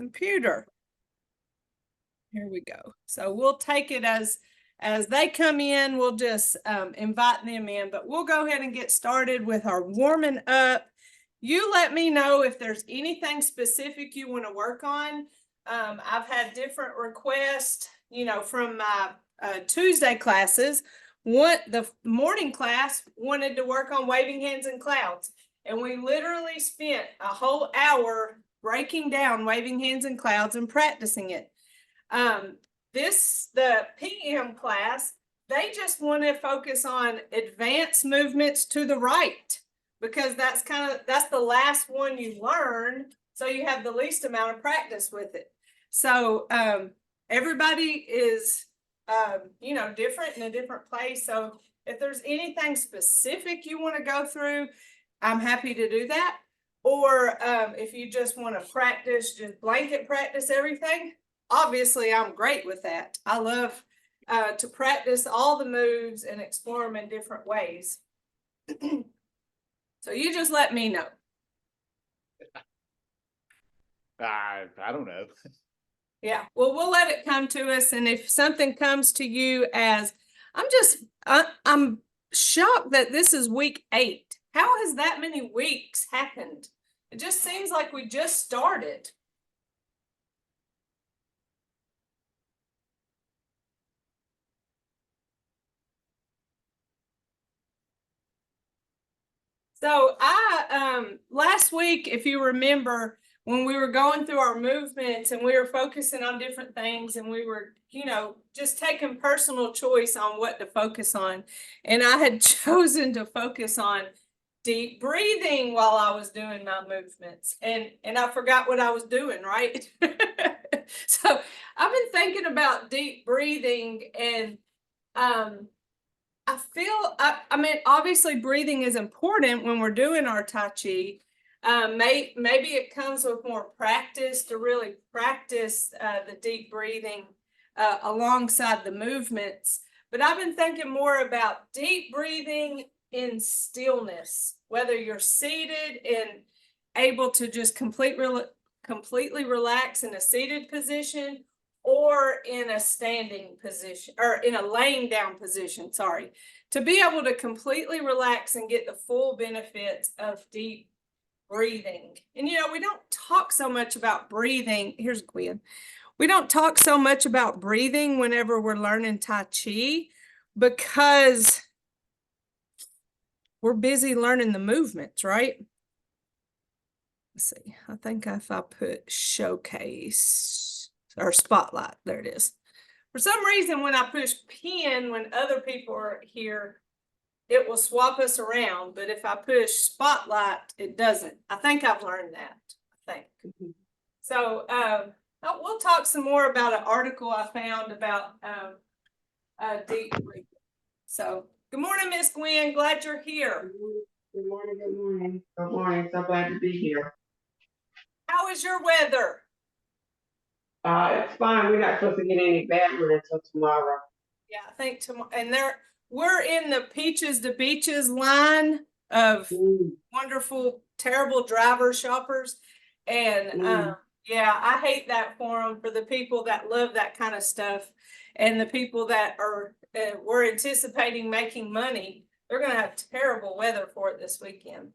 computer. Here we go. So we'll take it as they come in, we'll just invite them in, but we'll go ahead and get started with our warming up. You let me know if there's anything specific you want to work on. I've had different requests, you know, from my Tuesday classes. The morning class wanted to work on waving hands and clouds, and we literally spent a whole hour breaking down waving hands and clouds and practicing it. The PM class, they just want to focus on advanced movements to the right, because that's the last one you learn, so you have the least amount of practice with it. So everybody is you know, different in a different place. So if there's anything specific you want to go through, I'm happy to do that. Or if you just want to practice, just blanket practice everything, obviously I'm great with that. I love to practice all the moves and explore them in different ways. So you just let me know. I don't know. Yeah, well, we'll let it come to us. And if something comes to you as, I'm shocked that this is week 8. How has that many weeks happened? It just seems like we just started. So last week, if you remember, when we were going through our movements and we were focusing on different things, and we were, you know, just taking personal choice on what to focus on. And I had chosen to focus on deep breathing while I was doing my movements. And I forgot what I was doing, right? So I've been thinking about deep breathing, and I mean, obviously breathing is important when we're doing our Tai Chi. Maybe it comes with more practice to really practice the deep breathing alongside the movements. But I've been thinking more about deep breathing in stillness, whether you're seated and able to just completely relax in a seated position, or in a standing position, or in a laying down position, sorry, to be able to completely relax and get the full benefits of deep breathing. And you know, we don't talk so much about breathing. Here's Gwen. We don't talk so much about breathing whenever we're learning Tai Chi, because we're busy learning the movements, right? Let's see. I think if I put showcase or spotlight, there it is. For some reason, when I push pin, when other people are here, it will swap us around. But if I push spotlight, it doesn't. I think I've learned that. I think. So we'll talk some more about an article I found about deep breathing. So good morning, Miss Gwen. Glad you're here. Good morning, good morning. Good morning. So glad to be here. How is your weather? It's fine. We're not supposed to get any bad weather until tomorrow. Yeah, I think tomorrow. And we're in the Peaches to Beaches line of wonderful, terrible driver shoppers. And yeah, I hate that for them, for the people that love that kind of stuff, and the people that are we're anticipating making money. They're going to have terrible weather for it this weekend.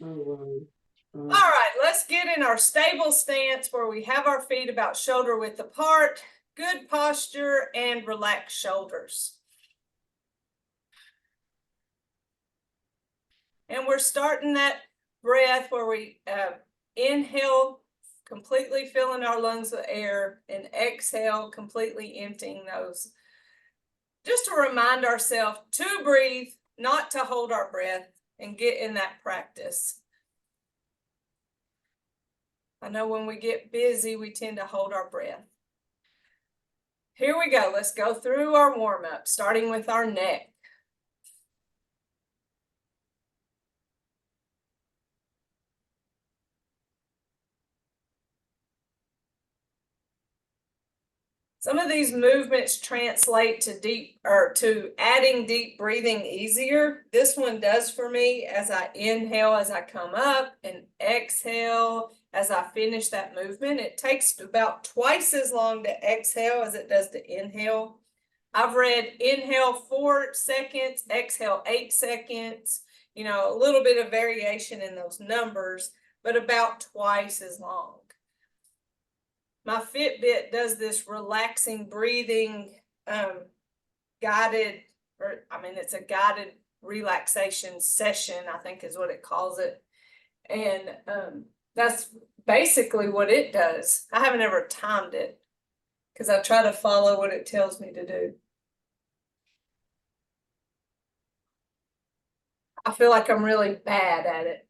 All right, let's get in our stable stance where we have our feet about shoulder width apart, good posture, and relaxed shoulders. And we're starting that breath where we inhale, completely filling our lungs with air, and exhale, completely emptying those. Just to remind ourselves to breathe, not to hold our breath, and get in that practice. I know when we get busy, we tend to hold our breath. Here we go. Let's go through our warm-up, starting with our neck. Some of these movements translate to adding deep breathing easier. This one does for me as I inhale, as I come up, and exhale as I finish that movement. It takes about twice as long to exhale as it does to inhale. I've read inhale 4 seconds, exhale 8 seconds, you know, a little bit of variation in those numbers, but about twice as long. My Fitbit does this relaxing breathing, guided, or I mean, it's a guided relaxation session, I think is what it calls it. And that's basically what it does. I haven't ever timed it because I try to follow what it tells me to do. I feel like I'm really bad at it,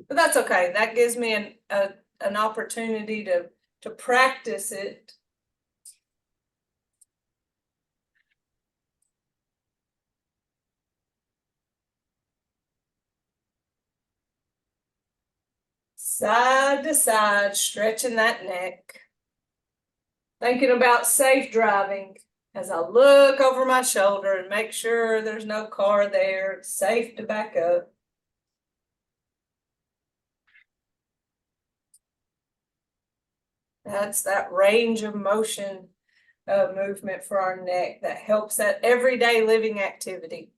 but that's okay. That gives me an opportunity to practice it. Side to side, stretching that neck. Thinking about safe driving as I look over my shoulder and make sure there's no car there. It's safe to back up. That's that range of motion movement for our neck that helps that everyday living activity.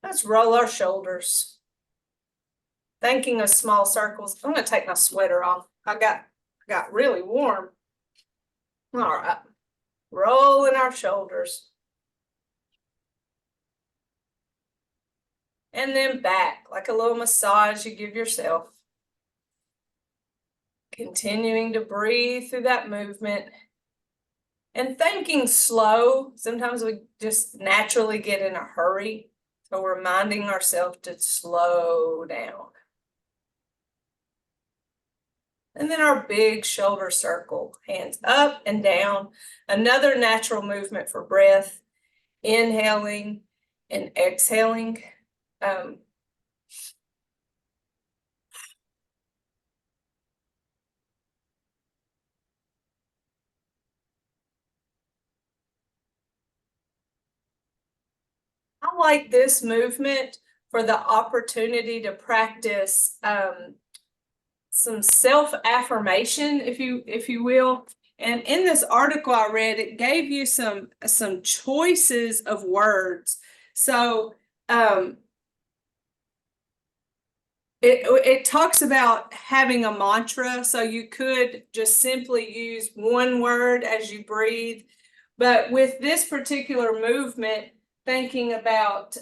Let's roll our shoulders. Thinking of small circles. I'm going to take my sweater off. I got really warm. All right. Rolling our shoulders. And then back, like a little massage you give yourself. Continuing to breathe through that movement. And thinking slow. Sometimes we just naturally get in a hurry. So we're reminding ourselves to slow down. And then our big shoulder circle, hands up and down. Another natural movement for breath, inhaling and exhaling. I like this movement for the opportunity to practice some self-affirmation, if you will. And in this article I read, it gave you some choices of words. So it talks about having a mantra. So you could just simply use one word as you breathe. But with this particular movement, thinking about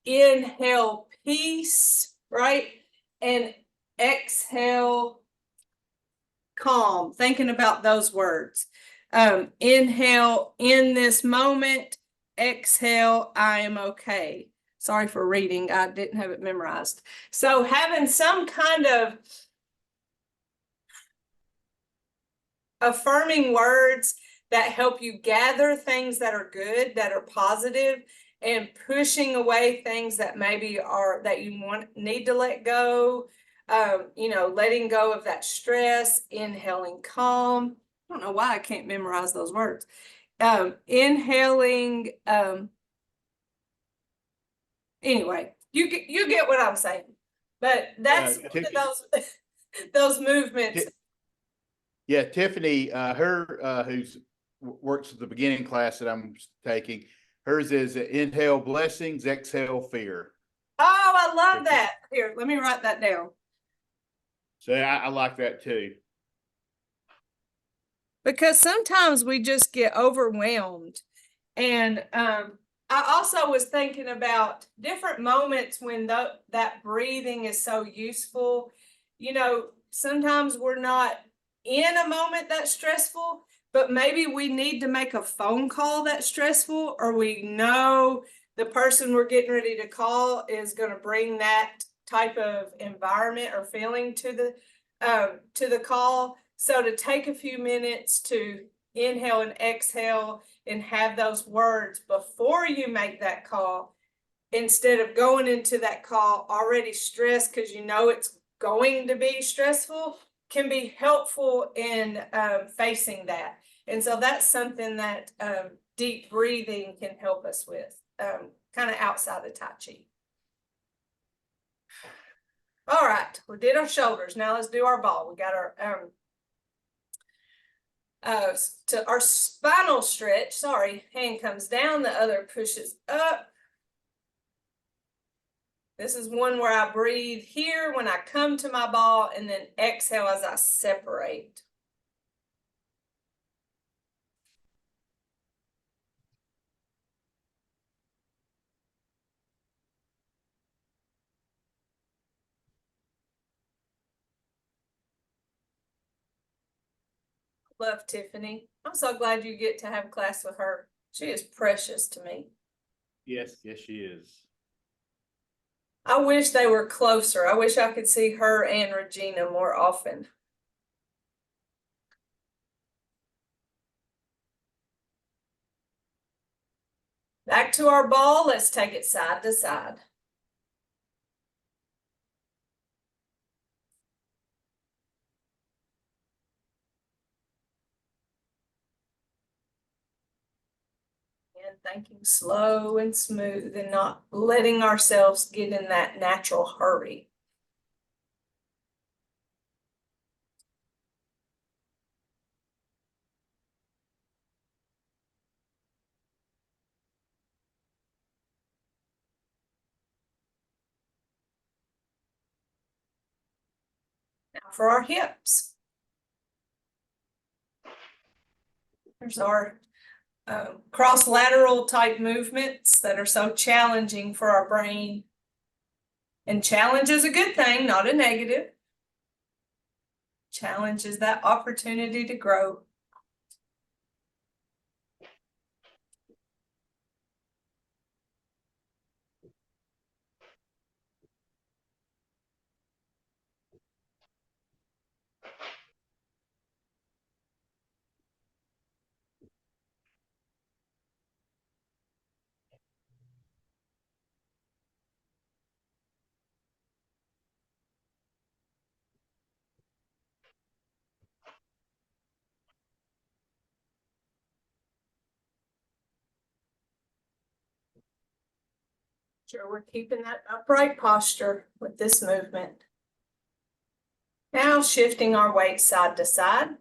inhale peace, right? And exhale calm, thinking about those words. Inhale in this moment, exhale I am okay. Sorry for reading, I didn't have it memorized. So having some kind of affirming words that help you gather things that are good, that are positive, and pushing away things that maybe are that you need to let go. You know, letting go of that stress, inhaling calm. I don't know why I can't memorize those words. Inhaling. Anyway, you get what I'm saying. But that's one of those movements. Yeah, Tiffany, her works at the beginning class that I'm taking. Hers is inhale blessings, exhale fear. Oh, I love that. Here, let me write that down. So I like that too. Because sometimes we just get overwhelmed. And I also was thinking about different moments when that breathing is so useful. You know, sometimes we're not in a moment that's stressful, but maybe we need to make a phone call that's stressful, or we know the person we're getting ready to call is going to bring that type of environment or feeling to the call. So to take a few minutes to inhale and exhale and have those words before you make that call, instead of going into that call already stressed because you know it's going to be stressful, can be helpful in facing that. And so that's something that deep breathing can help us with, kind of outside of Tai Chi. All right, we did our shoulders. Now let's do our ball. We got our to our spinal stretch. Sorry, hand comes down, the other pushes up. This is one where I breathe here when I come to my ball and then exhale as I separate. Love Tiffany. I'm so glad you get to have class with her. She is precious to me. Yes, yes, she is. I wish they were closer. I wish I could see her and Regina more often. Back to our ball. Let's take it side to side. And thinking slow and smooth and not letting ourselves get in that natural hurry. Now for our hips. There's our cross-lateral type movements that are so challenging for our brain. And challenge is a good thing, not a negative. Challenge is that opportunity to grow. Sure, we're keeping that upright posture with this movement. Now shifting our weight side to side,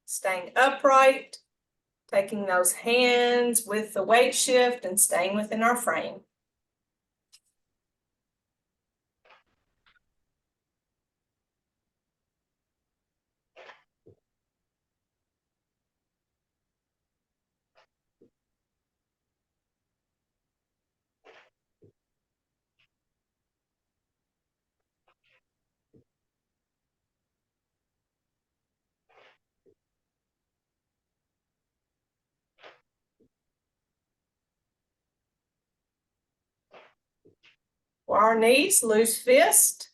staying upright, taking those hands with the weight shift and staying within our frame. For our knees, loose fist,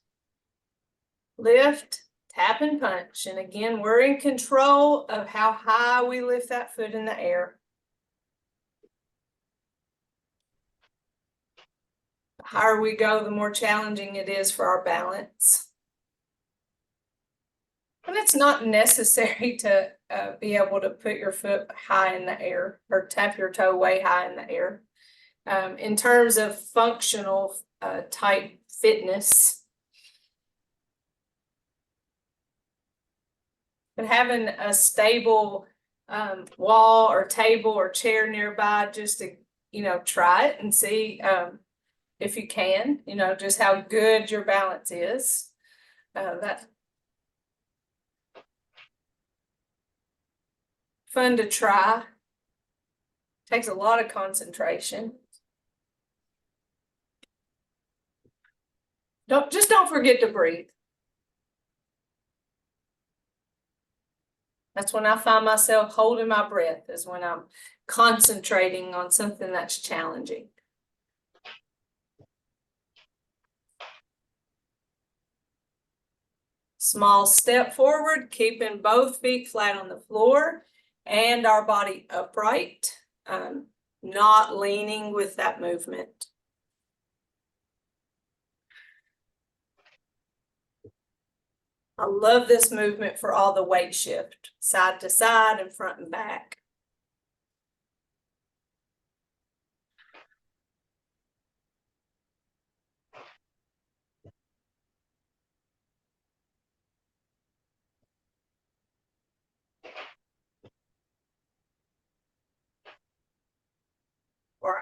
lift, tap and punch. And again, we're in control of how high we lift that foot in the air. The higher we go, the more challenging it is for our balance. And it's not necessary to be able to put your foot high in the air or tap your toe way high in the air. In terms of functional type fitness, but having a stable wall or table or chair nearby just to, try it and see if you can, just how good your balance is. That's fun to try. Takes a lot of concentration. Don't forget to breathe. That's when I find myself holding my breath, is when I'm concentrating on something that's challenging. Small step forward, keeping both feet flat on the floor and our body upright, not leaning with that movement. I love this movement for all the weight shift, side to side and front and back.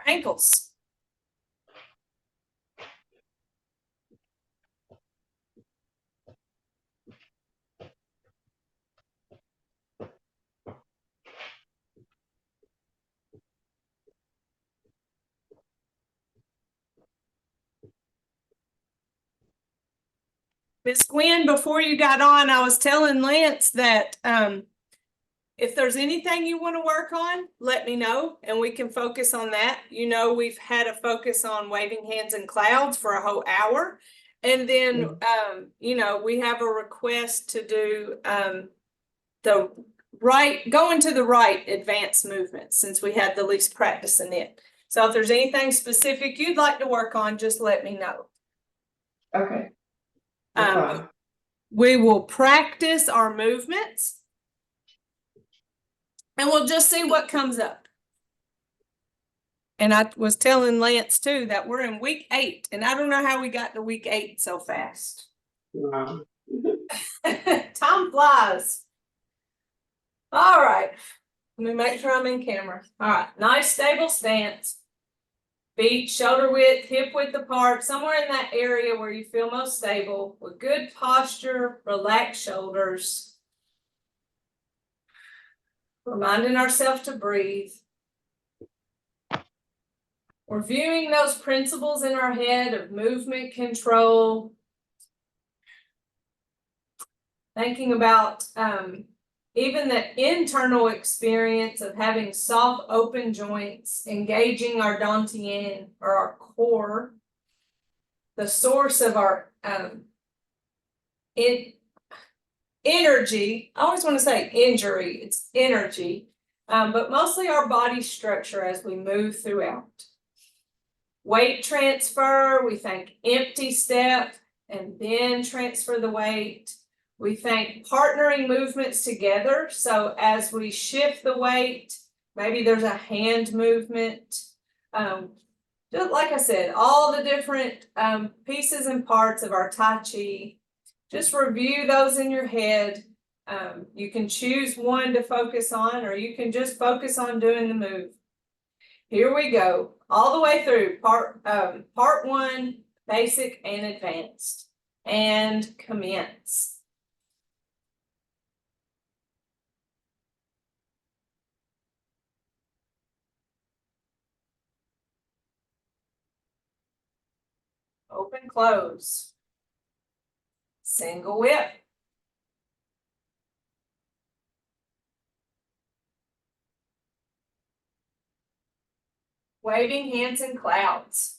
ankles. Miss Gwen, before you got on, I was telling Lance that if there's anything you want to work on, let me know and we can focus on that. You know, we've had a focus on waving hands and clouds for a whole hour. And then, you know, we have a request to do the right, going to the right advanced movement since we had the least practice in it. So if there's anything specific you'd like to work on, just let me know. Okay. That's fine. We will practice our movements and we'll just see what comes up. And I was telling Lance too that we're in week 8 and I don't know how we got to week 8 so fast. Wow. Time flies. All right. Let me make sure I'm in camera. All right. Nice stable stance. Feet shoulder width, hip width apart, somewhere in that area where you feel most stable with good posture, relaxed shoulders. Reminding ourselves to breathe. We're viewing those principles in our head of movement control. Thinking about even the internal experience of having soft, open joints, engaging our dantian or our core, the source of our energy. I always want to say injury, it's energy, but mostly our body structure as we move throughout. Weight transfer, we think empty step and then transfer the weight. We think partnering movements together. So as we shift the weight, maybe there's a hand movement. Just like I said, all the different pieces and parts of our Tai Chi. Just review those in your head. You can choose one to focus on, or you can just focus on doing the move. Here we go, all the way through part 1, basic and advanced, and commence. Open, close. Single whip. Waving hands in clouds.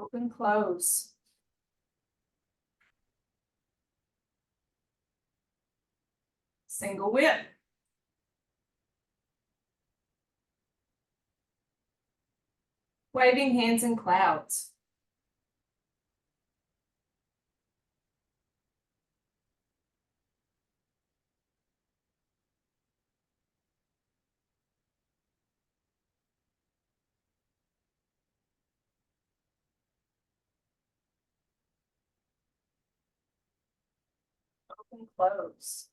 Open, close. Single whip. Waving hands in clouds. Open, close.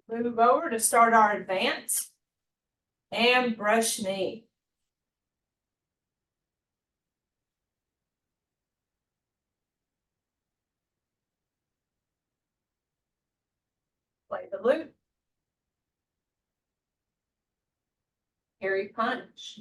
Move over to start our advance and brush knee. Play the loop. Carry punch.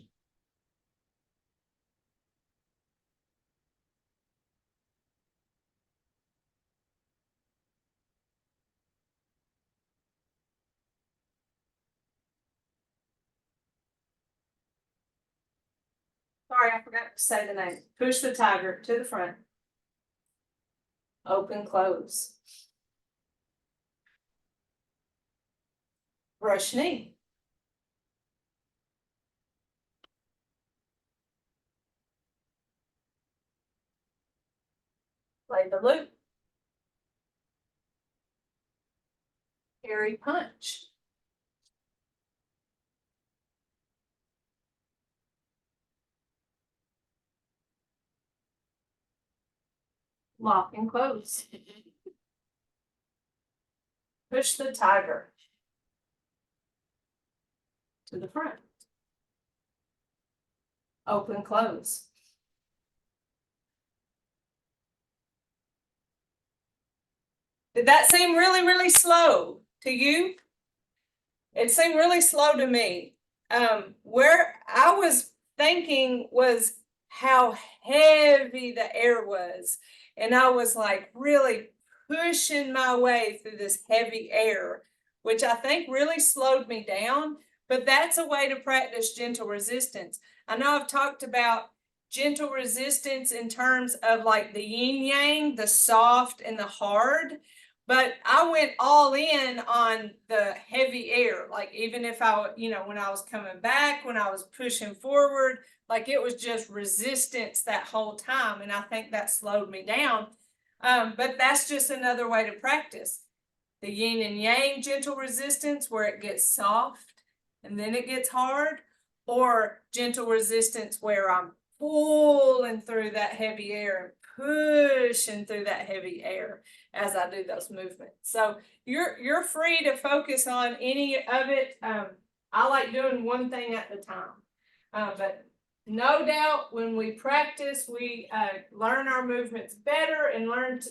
Sorry, I forgot to say the name. Push the tiger to the front. Open, close. Brush knee. Play the loop. Carry, punch. Lock and close. Push the tiger to the front. Open, close. Did that seem really, really slow to you? It seemed really slow to me. Where I was thinking was how heavy the air was. And I was like really pushing my way through this heavy air, which I think really slowed me down. But that's a way to practice gentle resistance. I know I've talked about gentle resistance in terms of like the yin yang, the soft and the hard. But I went all in on the heavy air. Like even if I, when I was coming back, when I was pushing forward, like it was just resistance that whole time. And I think that slowed me down. But that's just another way to practice. The yin and yang gentle resistance where it gets soft and then it gets hard, or gentle resistance where I'm pulling through that heavy air and pushing through that heavy air as I do those movements. So you're free to focus on any of it. I like doing one thing at a time. But no doubt when we practice, we learn our movements better and learn to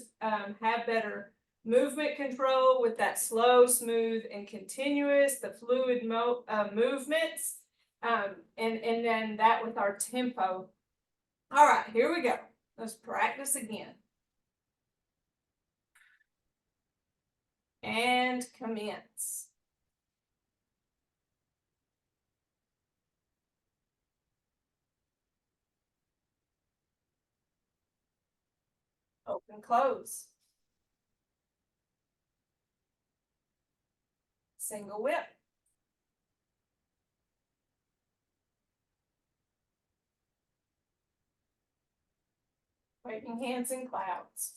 have better movement control with that slow, smooth, and continuous, the fluid movements, and then that with our tempo. All right, here we go. Let's practice again. And commence. Open, close. Single whip. Waving hands in clouds.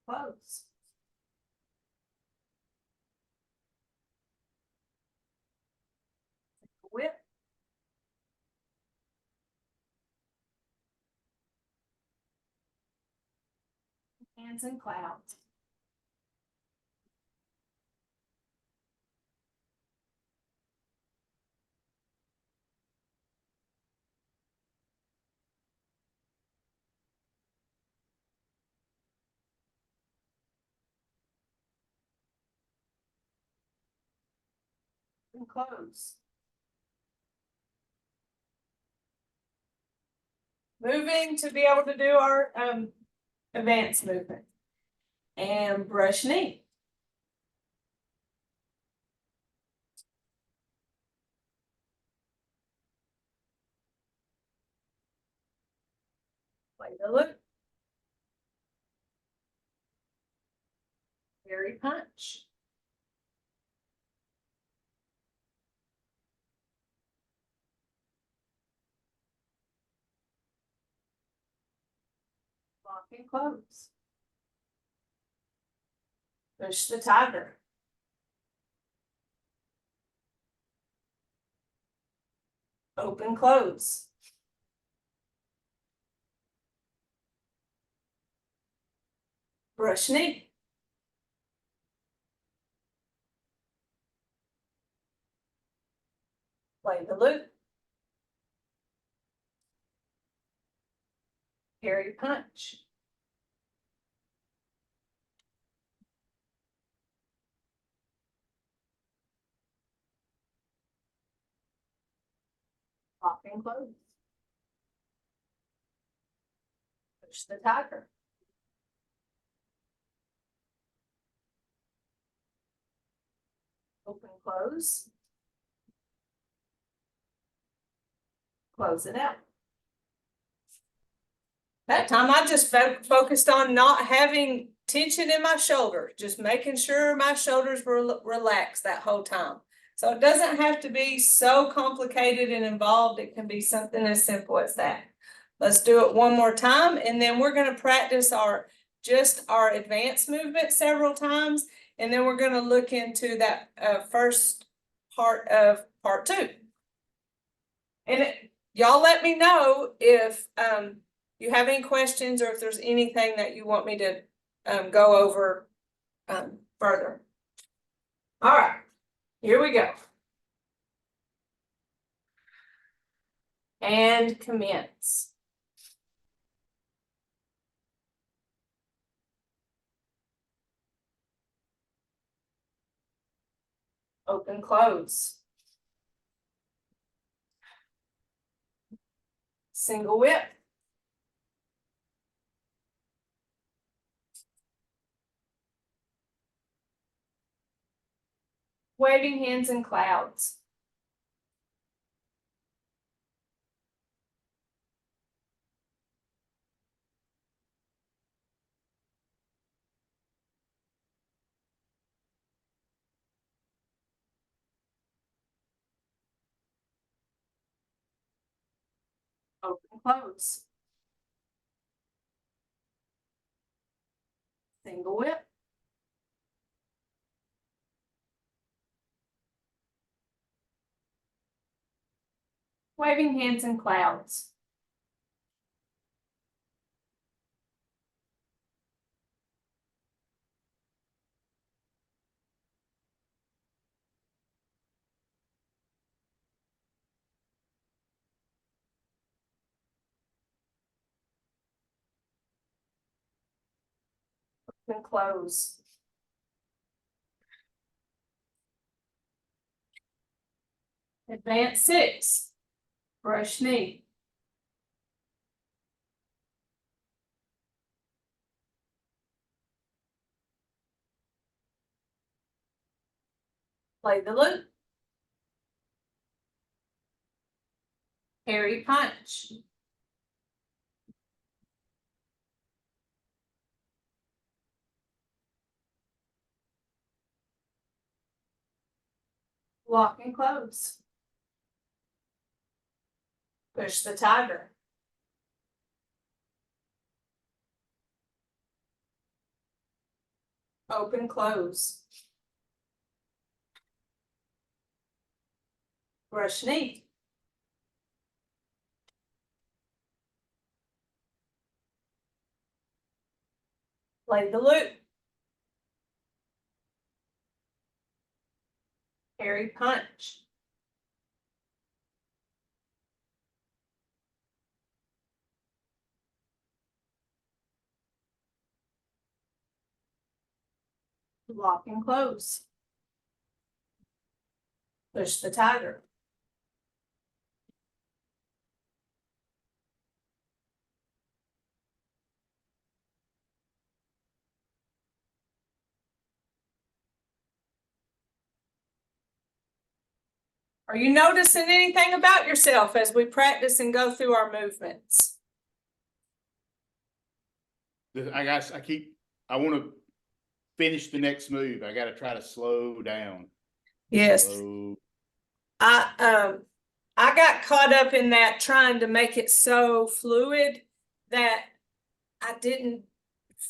Close. Whip. Hands in clouds. And close. Moving to be able to do our advanced movement. And brush knee. Play the loop. Carry, punch. Lock and close. Push the tiger. Open, close. Brush knee. Play the loop. Carry, punch. Lock and close. Push the tiger. Open, close. Close it out. That time I just focused on not having tension in my shoulder, just making sure my shoulders were relaxed that whole time. So it doesn't have to be so complicated and involved. It can be something as simple as that. Let's do it one more time, and then we're going to practice our advanced movement several times, and then we're going to look into that first part of part 2. And y'all let me know if you have any questions or if there's anything that you want me to go over further. All right, here we go. And commence. Open, close. Single whip. Waving hands in clouds. Open, close. Single whip. Waving hands in clouds. Open, close. Advance 6. Brush knee. Play the loop. Parry punch. Lock and close. Push the tiger. Open, close. Brush knee. Play the loop. Parry punch. Lock and close. Push the tiger. Are you noticing anything about yourself as we practice and go through our movements? I want to finish the next move. I got to try to slow down. Yes. Slow. I got caught up in that trying to make it so fluid that I didn't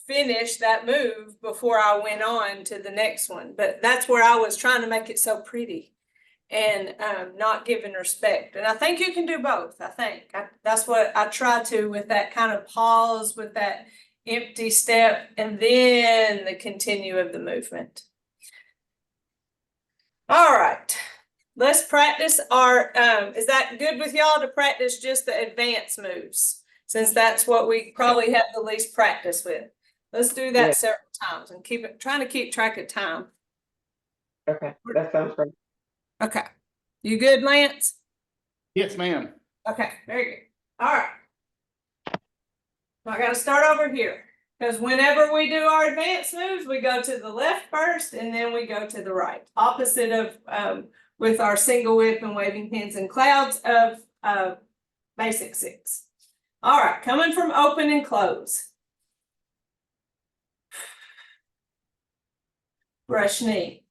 finish that move before I went on to the next one. But that's where I was trying to make it so pretty and not giving respect. And I think you can do both. That's what I try to, with that kind of pause, with that empty step, and then the continue of the movement. All right, let's practice our, is that good with y'all to practice just the advanced moves? Since that's what we probably have the least practice with. Let's do that several times and trying to keep track of time. Okay, that sounds great. Okay. You good, Lance? Yes, ma'am. Okay, very good. All right. So I got to start over here because whenever we do our advanced moves, we go to the left first and then we go to the right. Opposite of with our single whip and waving hands in clouds of basic 6. All right, coming from open and close. Brush knee.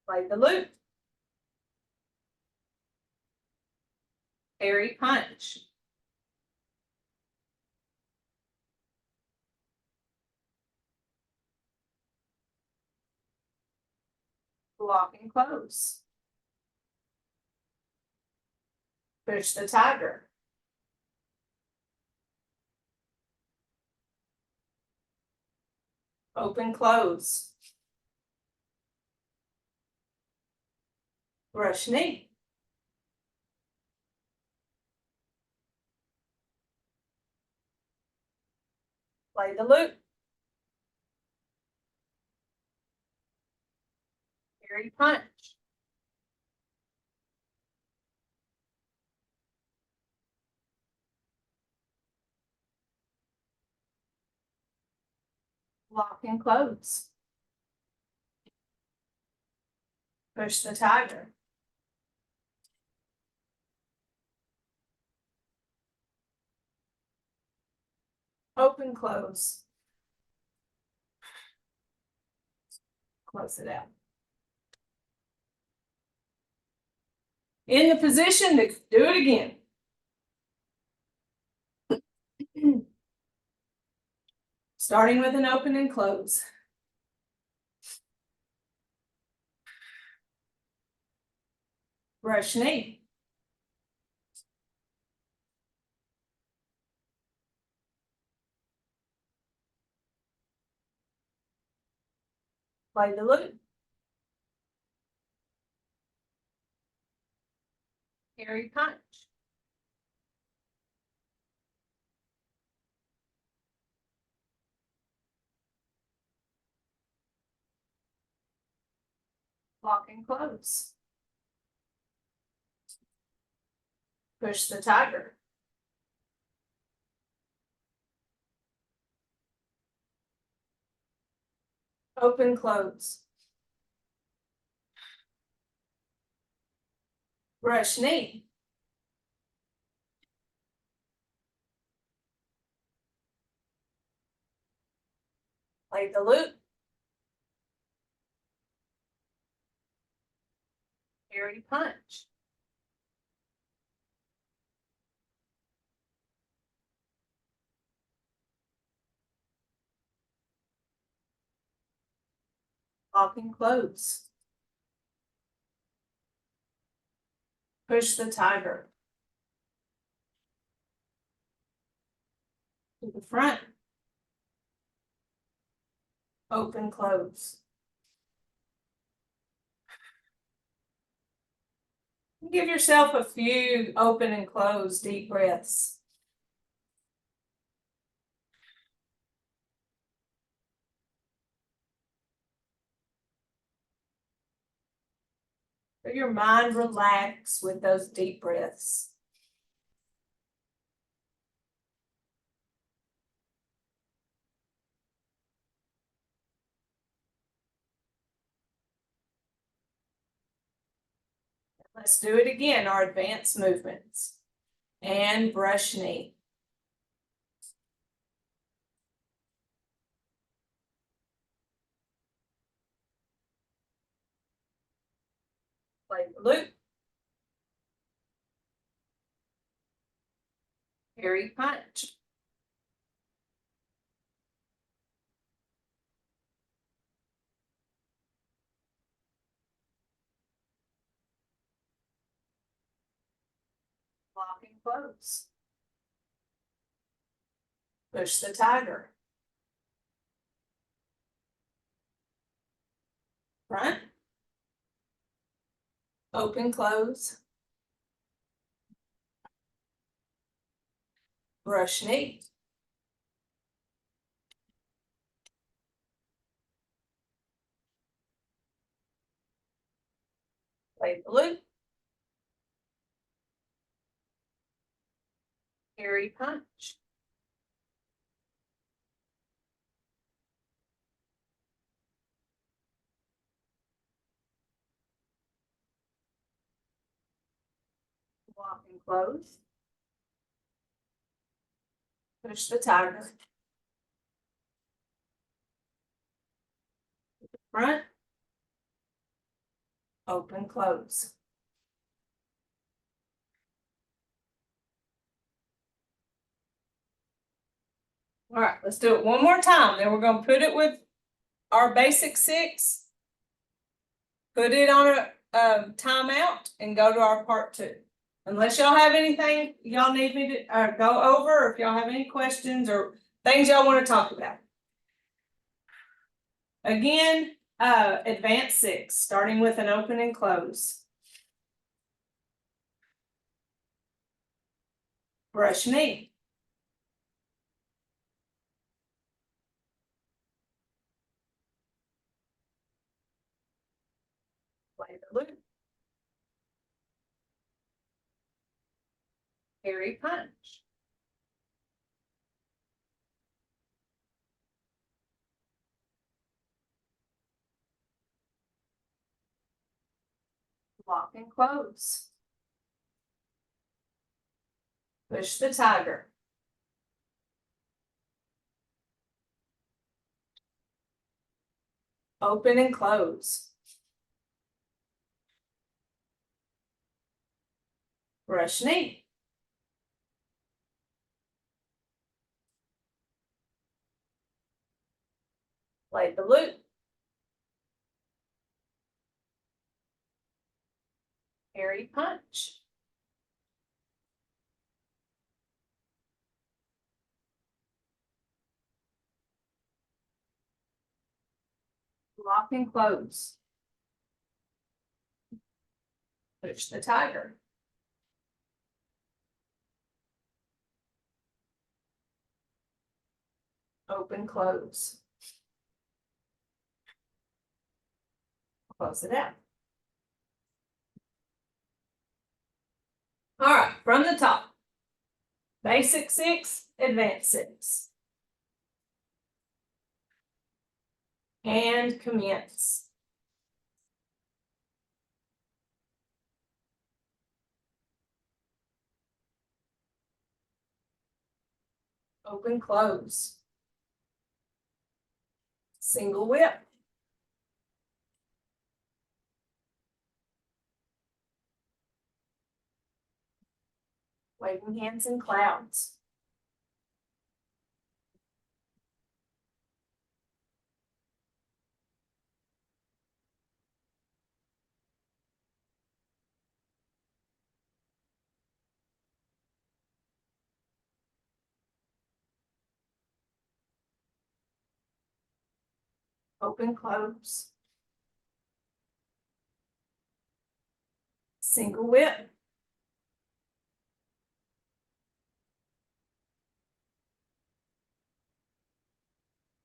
Play the loop. Parry punch. Lock and close. Push the tiger. Open close. Brush knee. Play the loop. Parry punch. Lock and close. Push the tiger. Open close. Close it out. In the position to do it again. Starting with an open and close. Brush knee. Play the loop. Parry punch. Lock and close. Push the tiger. Open close. Brush knee. Play the loop. Parry punch. Lock and close. Push the tiger. To the front. Open close. Give yourself a few open and close deep breaths. Let your mind relax with those deep breaths. Let's do it again, our advanced movements. And brush knee. Play the loop. Parry punch. Lock and close. Push the tiger. Front. Open close. Brush knee. Play the loop. Parry punch. Lock and close. Push the tiger. Front. Open, close. All right, let's do it one more time. Then we're gonna put it with our basic 6. Put it on a timeout and go to our part 2. Unless y'all have anything y'all need me to go over, or if y'all have any questions or things y'all want to talk about. Again, advanced 6, starting with an open and close. Brush knee. Play the loop. Parry punch. Lock and close. Push the tiger. Open and close. Brush knee. Play the loop. Parry punch. Lock and close. Push the tiger. Open, close. Close it out. All right, from the top. Basic 6, advanced 6. And commence. Open, close. Single whip. Waving hands in clouds. Open, close. Single whip.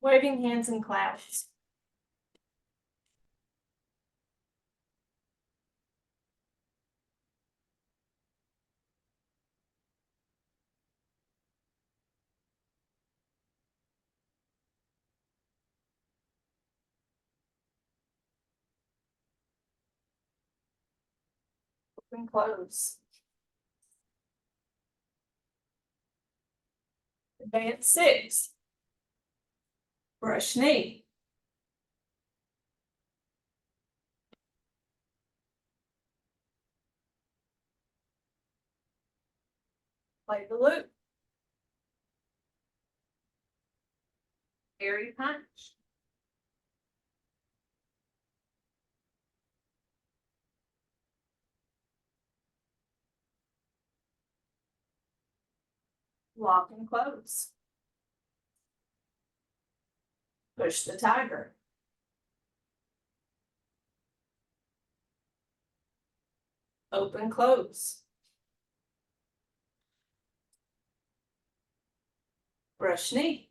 Waving hands in clouds. Open, close. Advanced 6. Brush knee. Play the loop. Parry punch. Lock and close. Push the tiger. Open, close. Brush knee.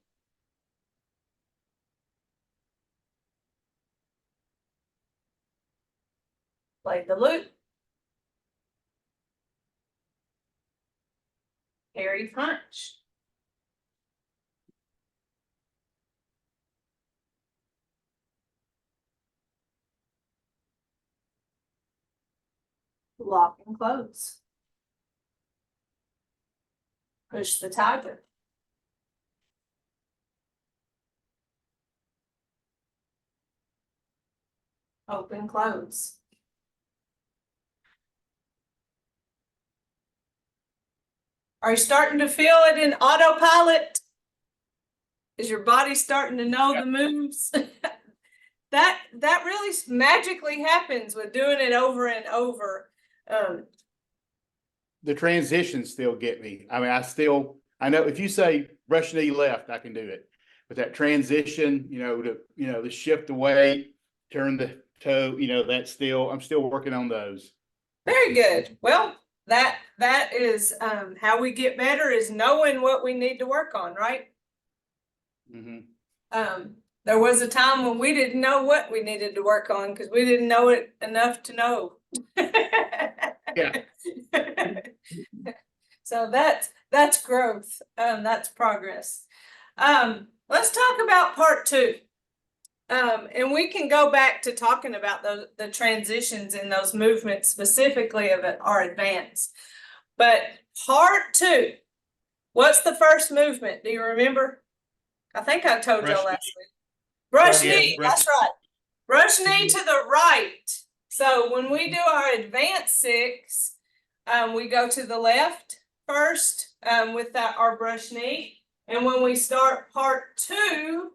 Play the loop. Parry punch. Lock and close. Push the tiger. Open, close. Are you starting to feel it in autopilot? Is your body starting to know the moves? That really magically happens with doing it over and over. The transitions still get me. I mean, I know if you say brush knee left, I can do it. But that transition, the shift away, turn the toe, I'm still working on those. Very good. Well, that is how we get better, is knowing what we need to work on, right? Mm-hmm. There was a time when we didn't know what we needed to work on because we didn't know it enough to know. Yeah. So that's growth. That's progress. Let's talk about part 2. And we can go back to talking about the transitions and those movements specifically of our advance. But part 2, what's the first movement? Do you remember? I think I told y'all last week. Brush knee, that's right. Brush knee to the right. So when we do our advanced 6, we go to the left first with our brush knee. And when we start part 2,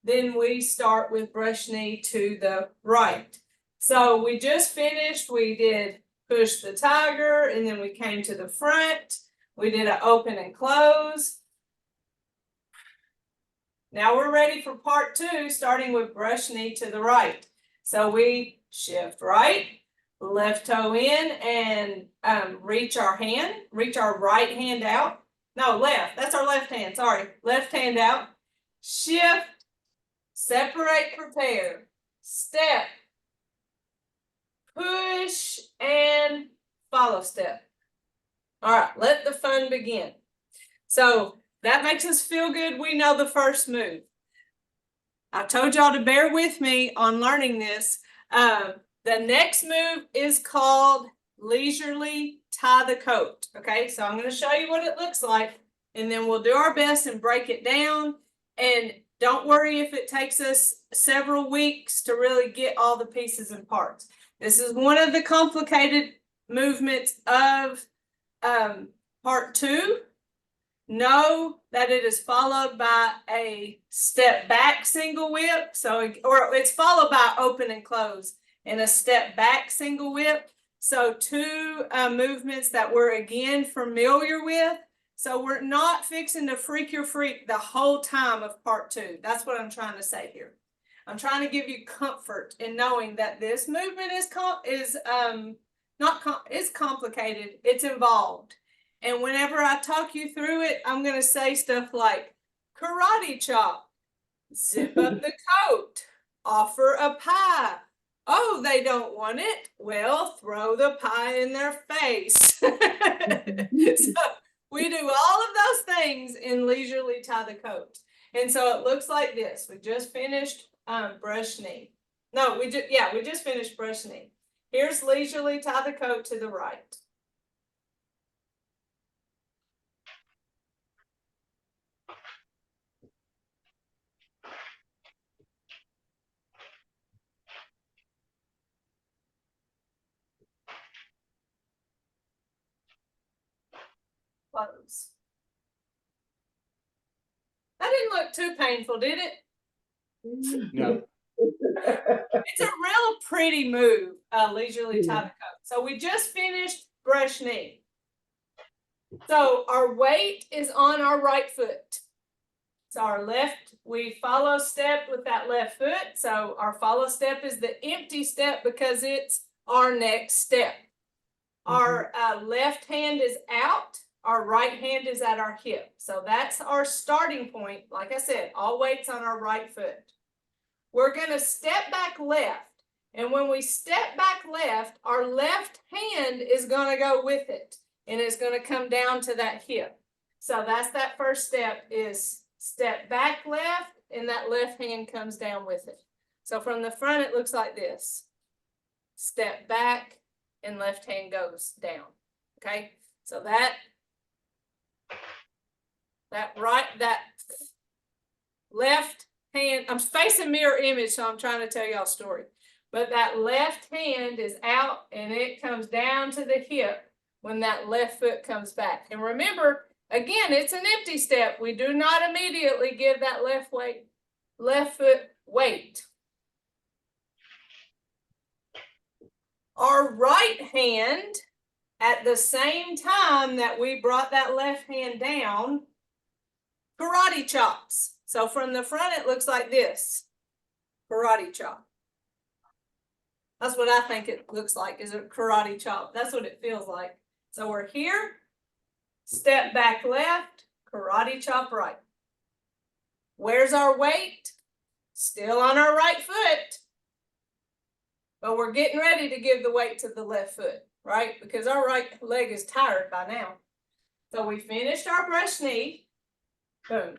then we start with brush knee to the right. So we just finished, we did push the tiger, and then we came to the front. We did an open and close. Now we're ready for part 2, starting with brush knee to the right. So we shift right, left toe in, and reach our right hand out. No, left, that's our left hand, sorry. Left hand out, shift, separate, prepare, step, push, and follow step. All right, let the fun begin. So that makes us feel good. We know the first move. I told y'all to bear with me on learning this. The next move is called leisurely tie the coat. Okay, so I'm going to show you what it looks like, and then we'll do our best and break it down. And don't worry if it takes us several weeks to really get all the pieces and parts. This is one of the complicated movements of part 2. Know that it is followed by a step back single whip. Or it's followed by open and close and a step back single whip. So 2 movements that we're again familiar with. So we're not fixing to freak your freak the whole time of part 2. That's what I'm trying to say here. I'm trying to give you comfort in knowing that this movement is complicated. It's involved. And whenever I talk you through it, I'm going to say stuff like karate chop, zip up the coat, offer a pie. Oh, they don't want it? Well, throw the pie in their face. So we do all of those things in leisurely tie the coat. And so it looks like this. We just finished brush knee. No, we just finished brush knee. Here's leisurely tie the coat to the right. Close. That didn't look too painful, did it? No. It's a real pretty move, leisurely tie the coat. So we just finished brush knee. So our weight is on our right foot. So our left, we follow step with that left foot. So our follow step is the empty step because it's our next step. Our left hand is out. Our right hand is at our hip. So that's our starting point. Like I said, all weight's on our right foot. We're going to step back left. And when we step back left, our left hand is going to go with it. And it's going to come down to that hip. So that's that first step, is step back left, and that left hand comes down with it. So from the front, it looks like this. Step back, and left hand goes down. Okay, so that That left hand, I'm facing mirror image, so I'm trying to tell y'all a story. But that left hand is out and it comes down to the hip when that left foot comes back. And remember, again, it's an empty step. We do not immediately give that left foot weight. Our right hand, at the same time that we brought that left hand down, karate chops. So from the front, it looks like this. Karate chop. That's what I think it looks like, is a karate chop. That's what it feels like. So we're here, step back left, karate chop right. Where's our weight? Still on our right foot. But we're getting ready to give the weight to the left foot, right? Because our right leg is tired by now. So we finished our brush knee. Boom.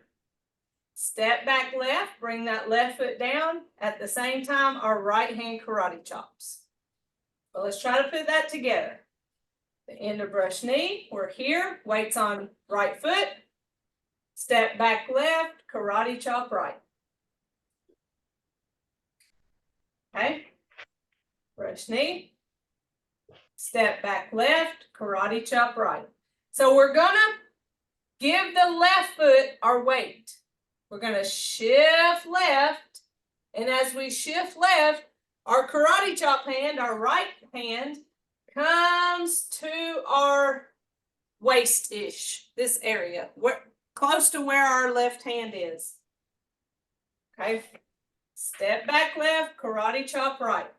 Step back left, bring that left foot down. At the same time, our right hand karate chops. So let's try to put that together. The end of brush knee, we're here, weights on right foot. Step back left, karate chop right. Okay. Brush knee. Step back left, karate chop right. So we're gonna give the left foot our weight. We're gonna shift left, and as we shift left, our karate chop hand, our right hand, comes to our waist-ish, this area, close to where our left hand is. Okay, step back left, karate chop right.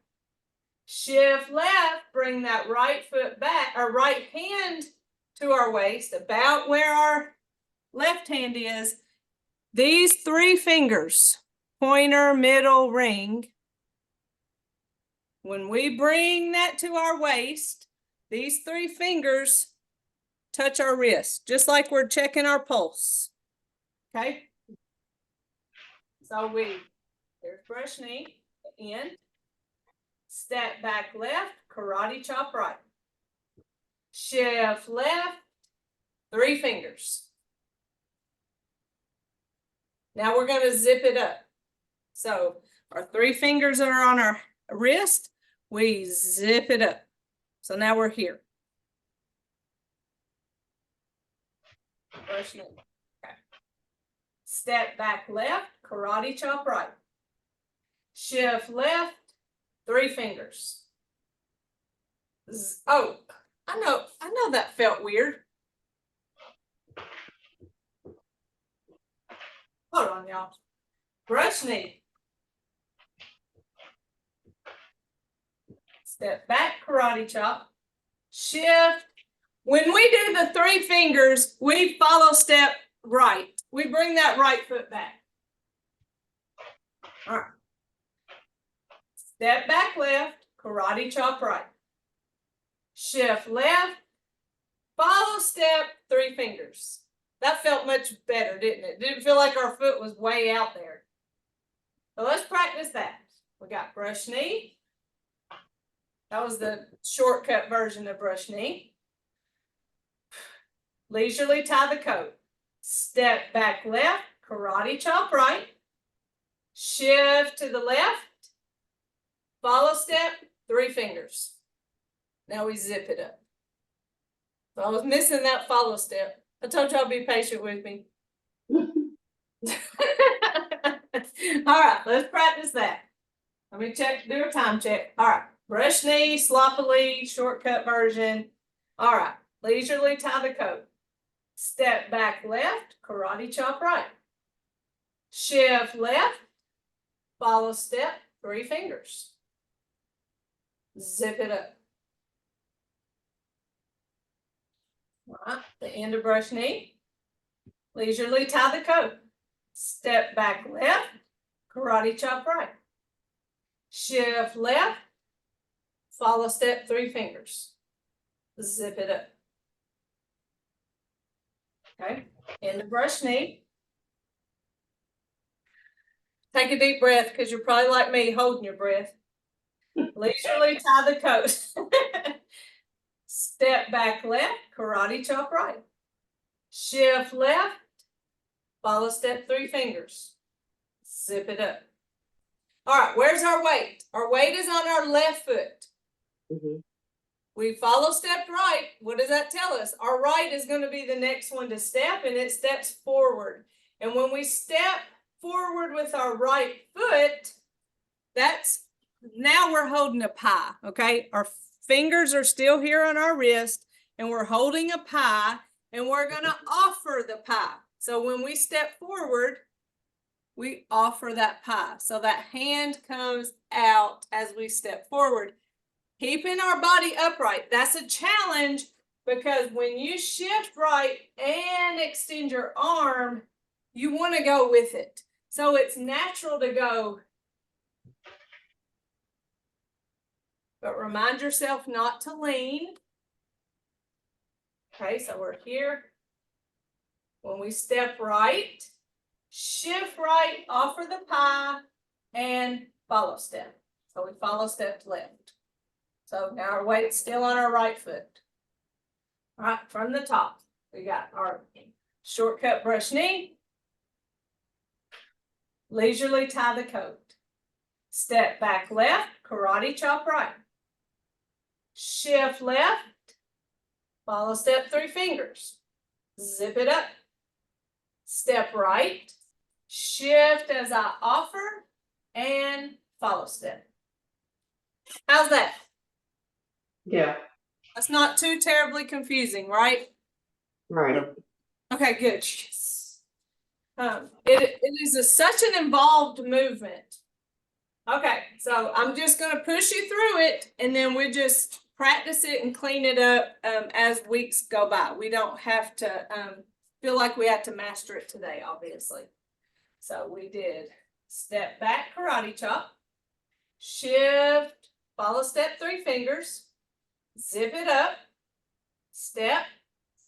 Shift left, bring that right foot back, our right hand to our waist, about where our left hand is. These three fingers, pointer, middle, ring, when we bring that to our waist, these three fingers touch our wrist, just like we're checking our pulse. Okay? So there's brush knee, the end. Step back left, karate chop right. Shift left, three fingers. Now we're going to zip it up. So our three fingers are on our wrist, we zip it up. So now we're here. Brush knee. Okay. Step back left, karate chop right. Shift left, three fingers. Oh, I know that felt weird. Hold on, y'all. Brush knee. Step back, karate chop. Shift. When we do the three fingers, we follow step right. We bring that right foot back. All right. Step back left, karate chop right. Shift left. Follow step, three fingers. That felt much better, didn't it? Didn't feel like our foot was way out there. So let's practice that. We got brush knee. That was the shortcut version of brush knee. Leisurely tie the coat. Step back left, karate chop right. Shift to the left. Follow step, three fingers. Now we zip it up. So I was missing that follow step. I told y'all be patient with me. All right, let's practice that. Let me do a time check. All right, brush knee, sloppily, shortcut version. All right, leisurely tie the coat. Step back left, karate chop right. Shift left, follow step, three fingers. Zip it up. All right, the end of brush knee. Leisurely tie the coat. Step back left, karate chop right. Shift left, follow step, three fingers. Zip it up. Okay, end of brush knee. Take a deep breath because you're probably like me, holding your breath. Leisurely tie the coat. Step back left, karate chop right. shift left, follow step 3 fingers, zip it up. All right, where's our weight? Our weight is on our left foot. Mhm. We follow step right. What does that tell us? Our right is going to be the next one to step, and it steps forward. And when we step forward with our right foot, that's now we're holding a pie, okay? Our fingers are still here on our wrist, and we're holding a pie, and we're going to offer the pie. So when we step forward, we offer that pie. So that hand comes out as we step forward. Keeping our body upright. That's a challenge because when you shift right and extend your arm, you want to go with it. So it's natural to go. But remind yourself not to lean. Okay, so we're here. When we step right, shift right, offer the pie, and follow step. So we follow step left. So now our weight's still on our right foot. All right, from the top, we got our shortcut brush knee. Leisurely tie the coat. Step back left, karate chop right. Shift left, follow step 3 fingers. Zip it up. Step right, shift as I offer, and follow step. How's that? Yeah, That's not too terribly confusing, right? right. Okay, good. Yes. It is such an involved movement. Okay, so I'm just going to push you through it, and then we just practice it and clean it up as weeks go by. We don't have to feel like we have to master it today, obviously. So we did step back karate chop, shift, follow step 3 fingers, zip it up, step,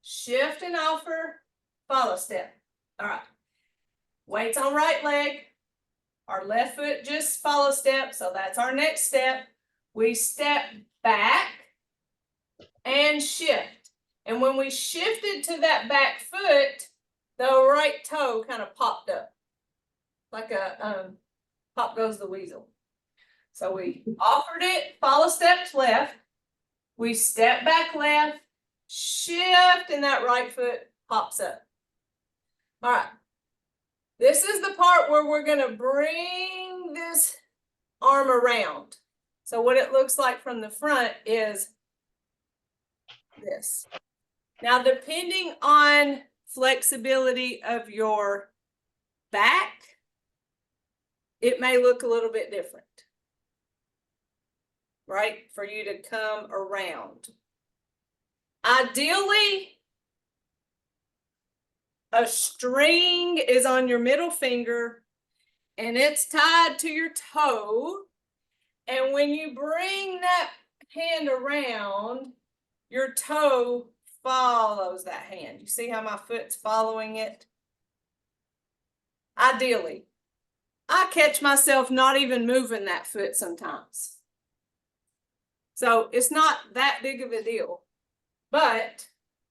shift and offer, follow step. All right. Weights on right leg. Our left foot just follow step. So that's our next step. We step back and shift. And when we shifted to that back foot, the right toe kind of popped up. Like a pop goes the weasel. So we offered it, follow steps left. We step back left, shift, and that right foot pops up. All right. This is the part where we're going to bring this arm around. So what it looks like from the front is this. Now, depending on flexibility of your back, it may look a little bit different, right? For you to come around. Ideally, a string is on your middle finger and it's tied to your toe. And when you bring that hand around, your toe follows that hand. You see how my foot's following it? Ideally. I catch myself not even moving that foot sometimes. So it's not that big of a deal. But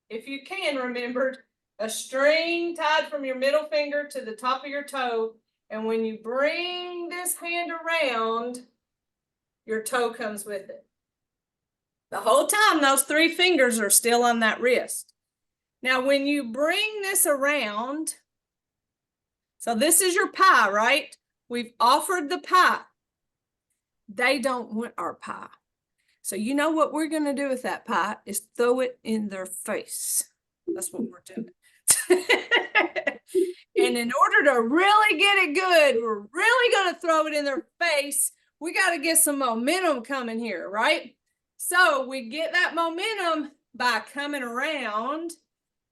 if you can remember, a string tied from your middle finger to the top of your toe, and when you bring this hand around, your toe comes with it. The whole time, those 3 fingers are still on that wrist. Now, when you bring this around, so this is your pie, right? We've offered the pie. They don't want our pie. So you know what we're going to do with that pie is throw it in their face. That's what we're doing. And in order to really get it good, we're really going to throw it in their face. We got to get some momentum coming here, right? So we get that momentum by coming around.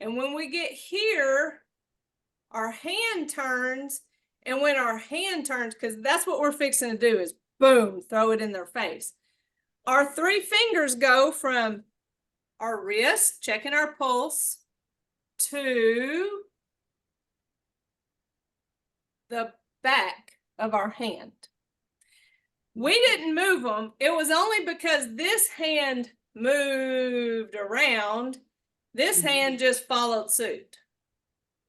And when we get here, our hand turns. And when our hand turns, because that's what we're fixing to do is boom, throw it in their face. Our 3 fingers go from our wrist, checking our pulse, to the back of our hand. We didn't move them. It was only because this hand moved around. This hand just followed suit.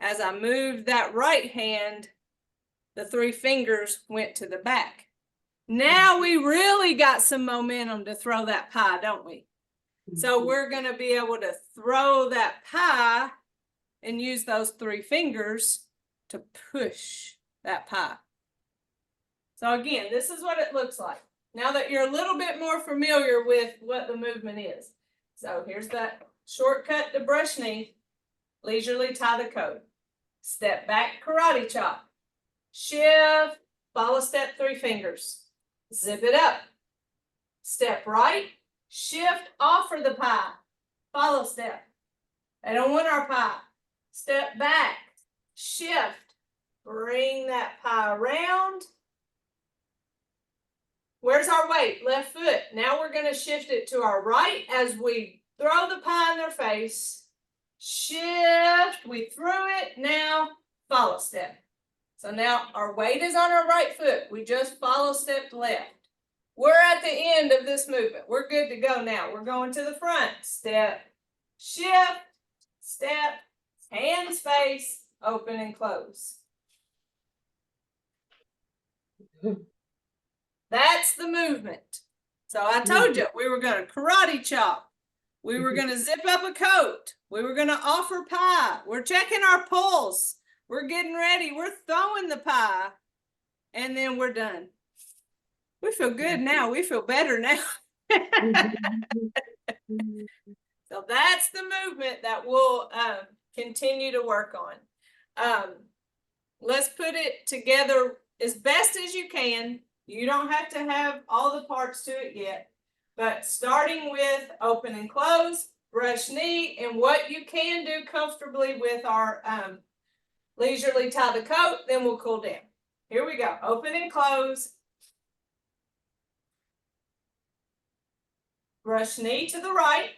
As I moved that right hand, the 3 fingers went to the back. Now we really got some momentum to throw that pie, don't we? So we're going to be able to throw that pie and use those 3 fingers to push that pie. So again, this is what it looks like. Now that you're a little bit more familiar with what the movement is. So here's that shortcut to brush knee. Leisurely tie the coat. Step back, karate chop. Shift, follow step, 3 fingers. Zip it up. Step right, shift, offer the pie. Follow step. They don't want our pie. Step back, shift, bring that pie around. Where's our weight? Left foot. Now we're going to shift it to our right as we throw the pie in their face. Shift, we threw it. Now follow step. So now our weight is on our right foot. We just follow step left. We're at the end of this movement. We're good to go now. We're going to the front. Step, shift, step, hands face, open and close. That's the movement. So I told you we were going to karate chop. We were going to zip up a coat. We were going to offer pie. We're checking our pulse. We're getting ready. We're throwing the pie. And then we're done. We feel good now. We feel better now. So that's the movement that we'll continue to work on. Let's put it together as best as you can. You don't have to have all the parts to it yet, but starting with open and close, brush knee, and what you can do comfortably with our leisurely tie the coat, then we'll cool down. Here we go. Open and close. Brush knee to the right.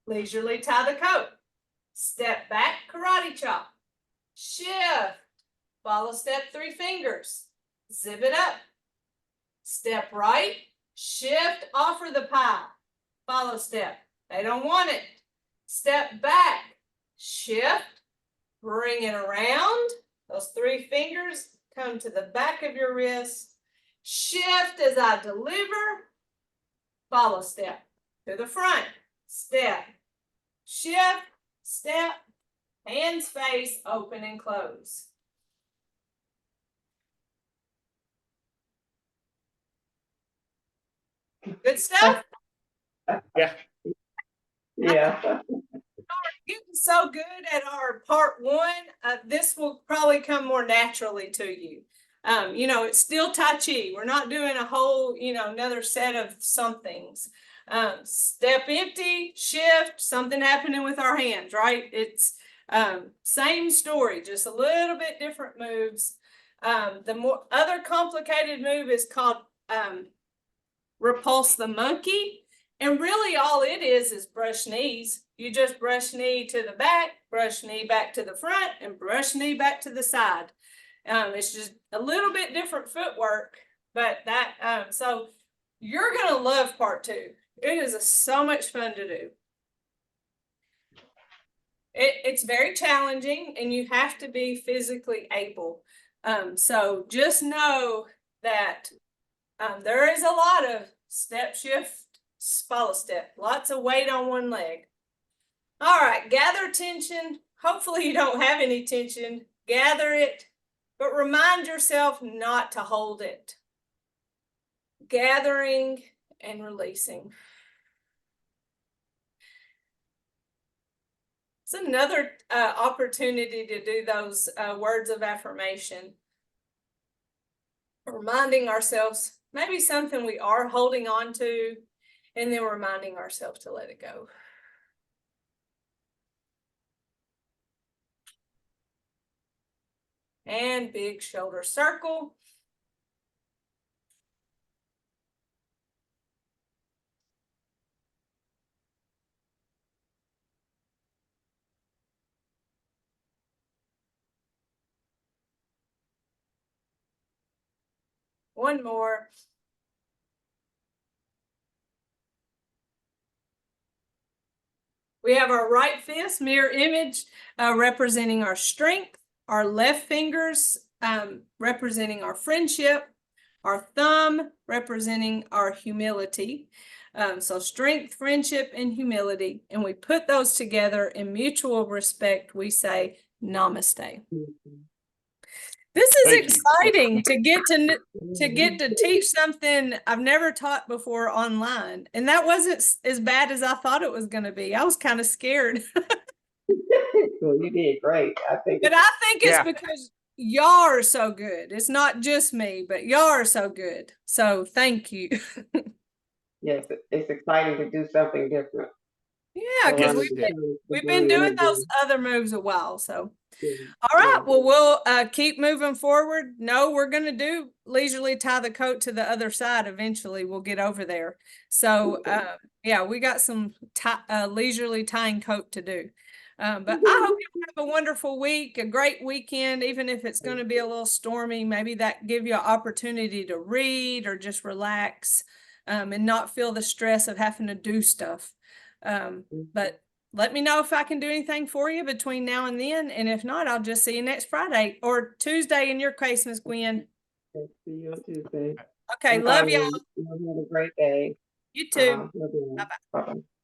Leisurely tie the coat. Step back, karate chop. Shift. Follow step, 3 fingers. Zip it up. Step right. Shift, offer the pie. Follow step. They don't want it. Step back. Shift. Bring it around. Those 3 fingers come to the back of your wrist. Shift as I deliver. Follow step. To the front. Step. Shift. Step. Hands face, open and close. Good stuff? Yeah. Yeah. Getting so good at our part 1, this will probably come more naturally to you. It's still Tai Chi. We're not doing a whole, another set of somethings. Step empty, shift, something happening with our hands, right? It's same story, just a little bit different moves. The more other complicated move is called repulse the monkey. And really all it is brush knees. You just brush knee to the back, brush knee back to the front, and brush knee back to the side. It's just a little bit different footwork, but that, so you're going to love part 2. It is so much fun to do. It's very challenging and you have to be physically able. So just know that there is a lot of step, shift, follow step, lots of weight on one leg. All right, gather tension. Hopefully you don't have any tension. Gather it, but remind yourself not to hold it. Gathering and releasing. It's another opportunity to do those words of affirmation. Reminding ourselves maybe something we are holding on to, and then reminding ourselves to let it go. And big shoulder circle. One more. We have our right fist, mirror image, representing our strength, our left fingers, representing our friendship, our thumb representing our humility. So strength, friendship, and humility. And we put those together in mutual respect. We say namaste. This is Thank you. exciting to get to teach something I've never taught before online. And that wasn't as bad as I thought it was going to be. I was kind of scared. Well, you did great. I think. But I think it's Yeah. because y'all are so good. It's not just me, but y'all are so good. So thank you. Yes, it's exciting to do something different. Yeah, because So, we've been doing those other moves a while. So Yeah. all right, well, we'll keep moving forward. No, we're going to do leisurely tie the coat to the other side. Eventually, we'll get over there. So, yeah, we got some leisurely tying coat to do. But I hope you have a wonderful week, a great weekend, even if it's going to be a little stormy. Maybe that give you an opportunity to read or just relax and not feel the stress of having to do stuff. But let me know if I can do anything for you between now and then. And if not, I'll just see you next Friday or Tuesday in your case, Ms. Gwen. See you on Tuesday. Okay, love y'all. Have a great day. You too. Bye-bye.